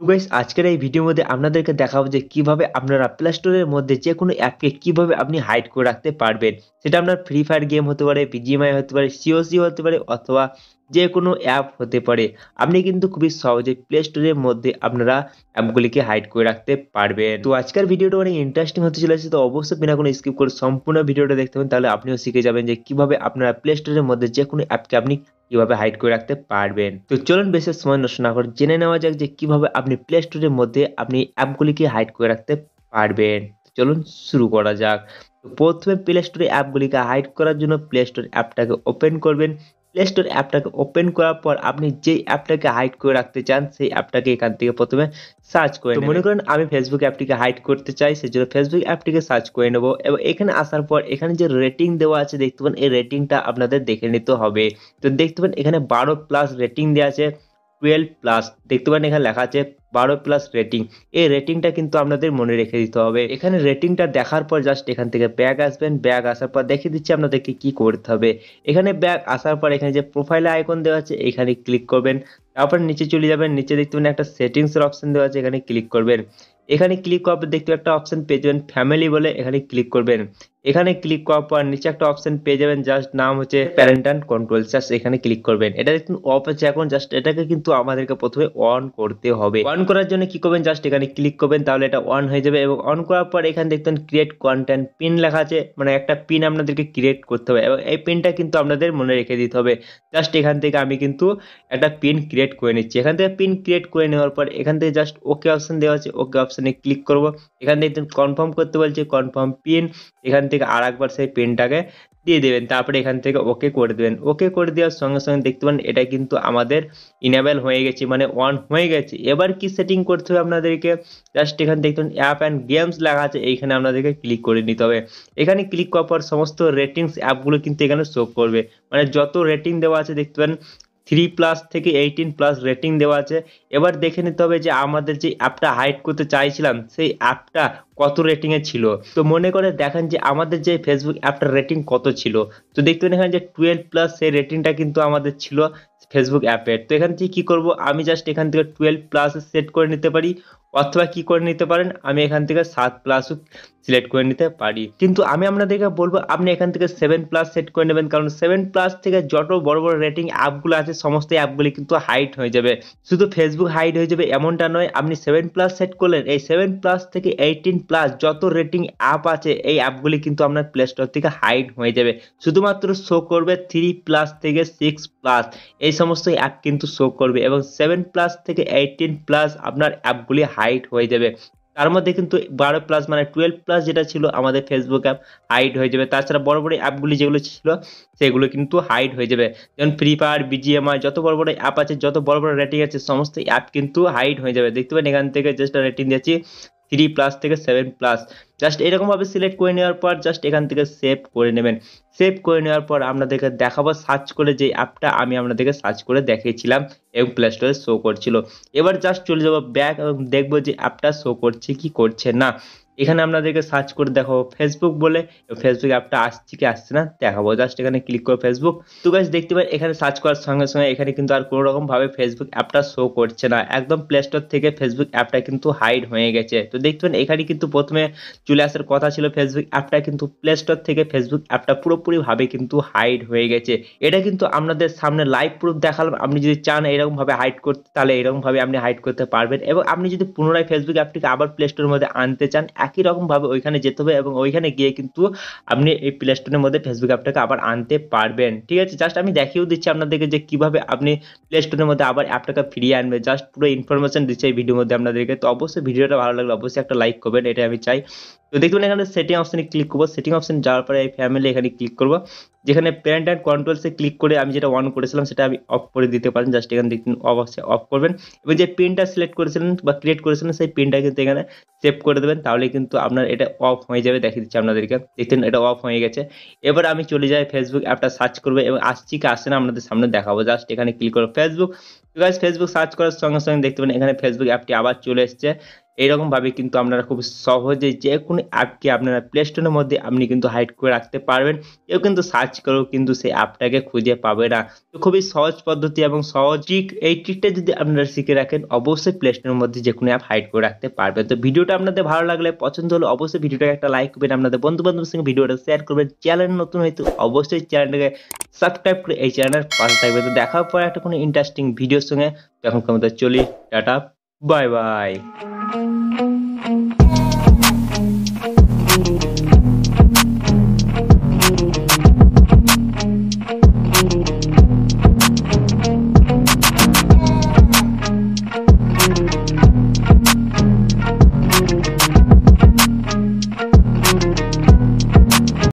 তো গাইস আজকের এই ভিডিওর মধ্যে আপনাদেরকে দেখাবো যে কিভাবে আপনারা প্লে স্টোরের মধ্যে যে কোনো অ্যাপকে কিভাবে আপনি হাইড করে রাখতে পারবেন। সেটা আপনার ফ্রি ফায়ার গেম হতে পারে, বিজিএমআই হতে পারে, সিওসি হতে পারে অথবা যে কোনো অ্যাপ হতে পারে। আপনি কিন্তু খুবই সহজে প্লে স্টোরের মধ্যে আপনারা অ্যাপগুলিকে হাইড করে রাখতে পারবেন। তো আজকের ভিডিওটা অনেক ইন্টারেস্টিং হতে চলেছে, তো অবশ্যই বিনা কোনো স্কিপ করে সম্পূর্ণ ভিডিওটা দেখতে হবে, তাহলে আপনিও শিখে যাবেন যে কিভাবে আপনারা প্লে স্টোরের মধ্যে যে কোনো অ্যাপকে আপনি কিভাবে হাইড করে রাখতে পারবেন। তো চলুন বেশি সময় নষ্ট না করে জেনে নেওয়া যাক যে কিভাবে আপনি প্লে স্টোরের মধ্যে আপনি অ্যাপগুলিকে হাইড করে রাখতে পারবেন। চলুন শুরু করা যাক। তো প্রথমে প্লে স্টোরে অ্যাপগুলিকে হাইড করার জন্য প্লে স্টোর অ্যাপটাকে ওপেন করবেন। প্লে স্টোর অ্যাপটাকে ওপেন করার পর আপনি যেই অ্যাপটাকে হাইড করে রাখতে চান সেই অ্যাপটাকে এখান থেকে প্রথমে সার্চ করে নেবেন। মনে করেন আমি ফেসবুক অ্যাপটিকে হাইড করতে চাই, সেজন্য ফেসবুক অ্যাপটিকে সার্চ করে নেব এবং এখানে আসার পর এখানে যে রেটিং দেওয়া আছে দেখতে পান, এই রেটিংটা আপনাদের দেখে নিতে হবে। তো দেখতে পান এখানে 12+ রেটিং দেওয়া আছে, 12+ দেখতে পান এখানে লেখা আছে 12+ রেটিং। এই রেটিংটা কিন্তু আপনাদের মনে রেখে দিতে হবে। এখানে রেটিংটা দেখার পর জাস্ট এখান থেকে ব্যাক আসবেন। ব্যাক আসার পর দেখিয়ে দিচ্ছি আপনাদেরকে কি করতে হবে। এখানে ব্যাক আসার পর এখানে যে প্রোফাইল আইকন দেওয়া আছে এখানে ক্লিক করবেন। তারপর নিচে চলে যাবেন, নিচে দেখতে পাবেন একটা সেটিংস এর অপশন দেওয়া আছে, এখানে ক্লিক করবেন। এখানে ক্লিক করার পর দেখতে একটা অপশন পেয়ে যাবেন ফ্যামিলি বলে, এখানে ক্লিক করবেন। এখানে ক্লিক করার পর নিচে একটা অপশন পেয়ে যাবেন, জাস্ট নাম হচ্ছে প্যারেন্টাল কন্ট্রোল, জাস্ট এখানে ক্লিক করবেন। এটা দেখুন অফ আছে এখন, জাস্ট এটাকে কিন্তু আমাদেরকে প্রথমে অন করতে হবে। অন করার জন্য কি করবেন, জাস্ট এখানে ক্লিক করবেন, তাহলে এটা অন হয়ে যাবে। এবং অন করার পর এখানে দেখবেন ক্রিয়েট কন্টেন্ট পিন লেখা আছে, মানে একটা পিন আপনাদেরকে ক্রিয়েট করতে হবে এবং এই পিনটা কিন্তু আপনাদের মনে রেখে দিতে হবে। জাস্ট এখান থেকে আমি কিন্তু একটা পিন ক্রিয়েট করে নিচ্ছি। এখান থেকে পিন ক্রিয়েট করে নেওয়ার পর এখান থেকে জাস্ট ওকে অপশন দেওয়া আছে, ওকে অপশনে ক্লিক করব। এখান থেকে কনফার্ম করতে বলছে, কনফার্ম পিন। এখান থেকে আরেকবার সেই পিনটাকে দিয়ে দেবেন, তারপরে এখান থেকে ওকে করে দেবেন। ওকে করে দেওয়ার সঙ্গে সঙ্গে দেখতে পান এটা কিন্তু আমাদের ইনেবল হয়ে গেছে, মানে অন হয়ে গেছে। এবার কি সেটিং করতে হবে আপনাদেরকে, জাস্ট এখানে দেখুন অ্যাপ অ্যান্ড গেমস লেখা আছে, এইখানে আপনাদেরকে ক্লিক করে নিতে হবে। এখানে ক্লিক করার পর সমস্ত রেটিংস অ্যাপগুলো কিন্তু এখানে শো করবে, মানে যত রেটিং দেওয়া আছে দেখতে পান 3+ থেকে 18+ রেটিং দেওয়া আছে। এবার দেখে নিতে হবে যে আমাদের যে অ্যাপটা হাইড করতে চাইছিলাম সেই অ্যাপটা কত রেটিং এ ছিল। তো মনে করে দেখেন যে আমাদের যে ফেসবুক অ্যাপটার রেটিং কত ছিল। তো দেখতে পান এখানে যে 12+, সেই রেটিংটা কিন্তু আমাদের ছিল ফেসবুক অ্যাপের। তো এখান থেকে কি করব, আমি জাস্ট এখান থেকে 12+ সেট করে নিতে পারি, অথবা কি করে নিতে পারেন আমি এখান থেকে 7+ সিলেক্ট করে নিতে পারি। কিন্তু আমি আপনাদেরকে বলবো আপনি এখান থেকে 7+ সেট করে নেবেন, কারণ 7+ থেকে যত বড় বড় রেটিং অ্যাপগুলো আছে সমস্ত অ্যাপগুলি কিন্তু হাইড হয়ে যাবে। শুধু ফেসবুক হাইড হয়ে যাবে এমনটা নয়, আপনি 7+ সেট করলেন, এই 7+ থেকে 18+ যত রেটিং অ্যাপ আছে এই অ্যাপগুলি কিন্তু আপনার প্লে স্টোর থেকে হাইড হয়ে যাবে। শুধুমাত্র শো করবে 3+ থেকে 6+, এই সমস্ত অ্যাপ কিন্তু শো করবে এবং 7+ থেকে 18+ আপনার অ্যাপগুলি হাইড হয়ে যাবে। তার মধ্যে কিন্তু 12+ মানে 12+ যেটা ছিল আমাদের ফেসবুক অ্যাপ হাইড হয়ে যাবে। তাছাড়া বড় বড় অ্যাপগুলি যেগুলো ছিল সেগুলো কিন্তু হাইড হয়ে যাবে, যেমন ফ্রি ফায়ার, বিজিএমআই, যত বড় বড় অ্যাপ আছে, যত বড় বড় রেটিং আছে সমস্ত অ্যাপ কিন্তু হাইড হয়ে যাবে। দেখতে পাবেন এখান থেকে জাস্ট রেটিং দিয়েছি 3+ থেকে 7+। জাস্ট এরকম ভাবে সিলেক্ট করে নেওয়ার পর জাস্ট এখান থেকে সেভ করে নেবেন। সেভ করে নেওয়ার পর আপনাদেরকে দেখাবো সার্চ করে, যে অ্যাপটা আমি আপনাদেরকে সার্চ করে দেখিয়েছিলাম এবং প্লে স্টোরে শো করছিল। এবার জাস্ট চলে যাবো ব্যাক এবং দেখবো যে অ্যাপটা শো করছে কি করছে না। এখানে আপনাদেরকে সার্চ করে দেখাবো ফেসবুক বলে, ফেসবুক অ্যাপটা আসছে কি আসছে না দেখাবো। জাস্ট এখানে ক্লিক করে ফেসবুক। তো গাইস দেখতে পারেন এখানে সার্চ করার সঙ্গে সঙ্গে এখানে কিন্তু আর কোনো রকম ভাবে ফেসবুক অ্যাপটা শো করছে না, একদম প্লে স্টোর থেকে ফেসবুক অ্যাপটা কিন্তু হাইড হয়ে গেছে। তো দেখতে পারেন এখানে কিন্তু প্রথমে চলে আসার কথা ছিল ফেসবুক অ্যাপটা, কিন্তু প্লে স্টোর থেকে ফেসবুক অ্যাপটা পুরোপুরি ভাবে কিন্তু হাইড হয়ে গেছে। এটা কিন্তু আপনাদের সামনে লাইভ প্রুফ দেখালাম। আপনি যদি চান এরকম ভাবে হাইড করতে, তাহলে এরকম ভাবে আপনি হাইড করতে পারবেন। এবং আপনি যদি পুনরায় ফেসবুক অ্যাপটিকে আবার প্লে স্টোরের মধ্যে আনতে চান, একই রকম ভাবে ওইখানে যেতে হবে এবং ওইখানে গিয়ে কিন্তু আপনি এই প্লে স্টোরের মধ্যে ফেসবুক অ্যাপটাকে আবার আনতে পারবেন। ঠিক আছে, জাস্ট আমি দেখিয়েও দিচ্ছি আপনাদেরকে যে কিভাবে আপনি প্লে স্টোরের মধ্যে আবার অ্যাপটাকে ফিরিয়ে আনবে। জাস্ট পুরো ইনফরমেশন দিচ্ছে এই ভিডিওর মধ্যে আপনাদেরকে। তো অবশ্যই ভিডিওটা ভালো লাগলে অবশ্যই একটা লাইক করবেন, এটা আমি চাই। তো দেখুন এখানে সেটিং অপশনে ক্লিক করবো। সেটিং অপশন যাওয়ার পরে এই ফ্যামিলি এখানে ক্লিক করবো। যেখানে প্যারেন্ট অ্যান্ড কন্ট্রোলসে ক্লিক করে আমি যেটা অন করেছিলাম সেটা আমি অফ করে দিতে পারেন। জাস্ট এখানে দেখুন অবশ্যই অফ করবেন এবং যে পিনটা সিলেক্ট করেছিলেন বা ক্রিয়েট করেছিলেন সেই পিনটা কিন্তু এখানে সেভ করে দেবেন, তাহলে কিন্তু আপনার এটা অফ হয়ে যাবে। দেখিয়ে দিচ্ছি আপনাদেরকে, দেখতেন এটা অফ হয়ে গেছে। এবার আমি চলে যাই ফেসবুক অ্যাপটা সার্চ করবো এবং আসছি কি আসছে না আপনাদের সামনে দেখাবো। জাস্ট এখানে ক্লিক করবো ফেসবুক। তো গাইস ফেসবুক সার্চ করার সঙ্গে সঙ্গে দেখতে পাবেন এখানে ফেসবুক অ্যাপটি আবার চলে এসেছে। এইরকম ভাবে কিন্তু আপনারা খুব সহজে যে কোনো অ্যাপকে আপনারা প্লে স্টোরের মধ্যে আপনি কিন্তু হাইড করে রাখতে পারবেন। কেউ কিন্তু সার্চ করেও কিন্তু সেই অ্যাপটাকে খুঁজে পাবে না। তো খুবই সহজ পদ্ধতি এবং সহজ ট্রিক। এই ট্রিকটা যদি আপনারা শিখে রাখেন অবশ্যই প্লে স্টোরের মধ্যে যেকোনো অ্যাপ হাইড করে রাখতে পারবেন। তো ভিডিওটা আপনাদের ভালো লাগলে পছন্দ হলে অবশ্যই ভিডিওটাকে একটা লাইক করবেন, আপনাদের বন্ধু-বান্ধবের সঙ্গে ভিডিওটা শেয়ার করবেন। চ্যানেল নতুন হয়তো অবশ্যই চ্যানেলটাকে সাবস্ক্রাইব করে এই চ্যানেলের পাশে থাকবেন। তো দেখা হবে পরে একটা কোনো ইন্টারেস্টিং ভিডিওর সঙ্গে। তখনকার মতো চলি, টাটা, বাই বাই।